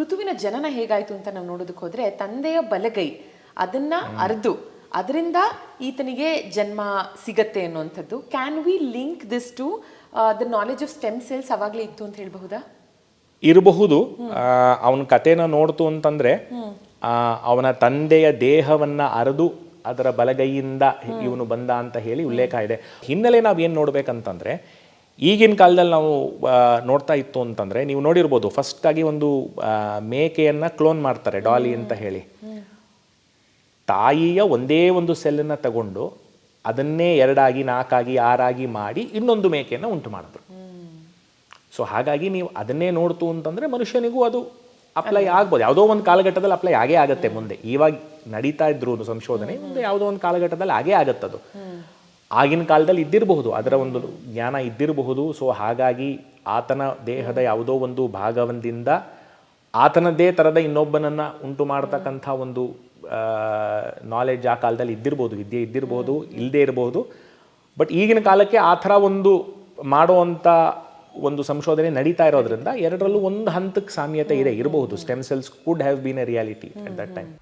ಪೃಥುವಿನ ಜನನ ಹೇಗಾಯ್ತು ಅಂತ ನಾವು ನೋಡೋದಕ್ಕೆ ಹೋದ್ರೆ ತಂದೆಯ ಬಲಗೈ ಅದನ್ನ ಅರ್ದು ಅದರಿಂದ ಈತನಿಗೆ ಜನ್ಮ ಸಿಗತ್ತೆ ಅನ್ನುವಂಥದ್ದು. Can we link this to the knowledge of stem cells ಅವಾಗಲೇ ಇತ್ತು ಅಂತ ಹೇಳ್ಬಹುದಾ? ಇರಬಹುದು. ಅವನ ಕಥೆನ ನೋಡ್ತು ಅಂತಂದ್ರೆ ಅವನ ತಂದೆಯ ದೇಹವನ್ನ ಅರೆದು ಅದರ ಬಲಗೈಯಿಂದ ಇವನು ಬಂದ ಅಂತ ಹೇಳಿ ಉಲ್ಲೇಖ ಇದೆ. ಹಿನ್ನೆಲೆ ನಾವೇನು ನೋಡ್ಬೇಕಂತಂದ್ರೆ, ಈಗಿನ ಕಾಲದಲ್ಲಿ ನಾವು ನೋಡ್ತಾ ಇತ್ತು ಅಂತಂದ್ರೆ, ನೀವು ನೋಡಿರ್ಬೋದು, ಫಸ್ಟ್ ಆಗಿ ಒಂದು ಮೇಕೆಯನ್ನ ಕ್ಲೋನ್ ಮಾಡ್ತಾರೆ, ಡಾಲಿ ಅಂತ ಹೇಳಿ. ತಾಯಿಯ ಒಂದೇ ಒಂದು ಸೆಲ್ಲನ್ನು ತಗೊಂಡು ಅದನ್ನೇ 2 ಆಗಿ 4 ಆಗಿ 6 ಆಗಿ ಮಾಡಿ ಇನ್ನೊಂದು ಮೇಕೆಯನ್ನು ಉಂಟು ಮಾಡಿದ್ರು. ಸೊ ಹಾಗಾಗಿ ನೀವು ಅದನ್ನೇ ನೋಡ್ತು ಅಂತಂದ್ರೆ ಮನುಷ್ಯನಿಗೂ ಅದು ಅಪ್ಲೈ ಆಗ್ಬೋದು. ಯಾವುದೋ ಒಂದು ಕಾಲಘಟ್ಟದಲ್ಲಿ ಅಪ್ಲೈ ಆಗೇ ಆಗುತ್ತೆ. ಮುಂದೆ ಇವಾಗ ನಡೀತಾ ಇದ್ರು ಸಂಶೋಧನೆ, ಮುಂದೆ ಯಾವುದೋ ಒಂದು ಕಾಲಘಟ್ಟದಲ್ಲಿ ಆಗೇ ಆಗುತ್ತದು. ಆಗಿನ ಕಾಲದಲ್ಲಿ ಇದ್ದಿರಬಹುದು, ಅದರ ಒಂದು ಜ್ಞಾನ ಇದ್ದಿರಬಹುದು. ಸೊ ಹಾಗಾಗಿ ಆತನ ದೇಹದ ಯಾವುದೋ ಒಂದು ಭಾಗವೊಂದಿಂದ ಆತನದ್ದೇ ಥರದ ಇನ್ನೊಬ್ಬನನ್ನು ಉಂಟು ಮಾಡ್ತಕ್ಕಂಥ ಒಂದು ನಾಲೆಡ್ಜ್ ಆ ಕಾಲದಲ್ಲಿ ಇದ್ದಿರ್ಬೋದು, ವಿದ್ಯೆ ಇದ್ದಿರ್ಬೋದು, ಇಲ್ಲದೇ ಇರಬಹುದು. ಬಟ್ ಈಗಿನ ಕಾಲಕ್ಕೆ ಆ ಥರ ಒಂದು ಮಾಡುವಂಥ ಒಂದು ಸಂಶೋಧನೆ ನಡೀತಾ ಇರೋದ್ರಿಂದ ಎರಡರಲ್ಲೂ ಒಂದು ಹಂತಕ್ಕೆ ಸಾಮ್ಯತೆ ಇದೆ ಇರಬಹುದು. Stem cells could have been a reality at that time.